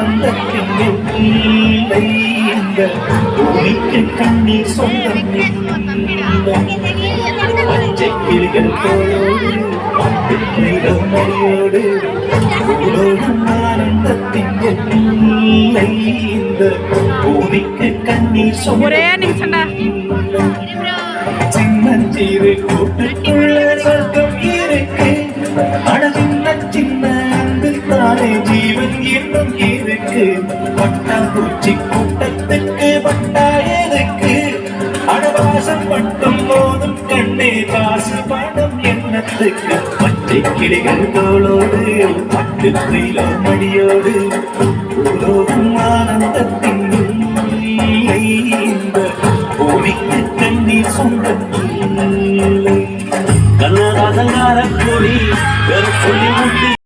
ஆனந்தத்தின் இல்லை இந்த பூமிக்கு கண்ணீர் சொந்தம் பச்சை கிளிகள் போலோடு மடியோடு ஓடும் ஆனந்தத்தின் இல்லை இந்த பூமிக்கு கண்ணீர் சொந்தம் சின்னஞ்சிறு கூட்டுக்குள்ள சொர்க்கம் இருக்கு அழகின்ன சின்ன அன்பில் தானே ஜீவன் இன்னும் இருக்கு பட்டாம்பூச்சி கூட்டத்துக்கு பட்டா எதுக்கு அடவாசம் மட்டும் போதும் கண்ணே காசு பணம் எண்ணத்துக்கு பச்சை கிளிகள் தோளோடு பட்டு குயிலோ மடியோடு உலோகம் ஆனந்தத்தின் இல்லை இந்த பூமிக்கு கண்ணீர் சொந்தம் இல்லை கண்ணதாசங்கார கூடி சொல்லி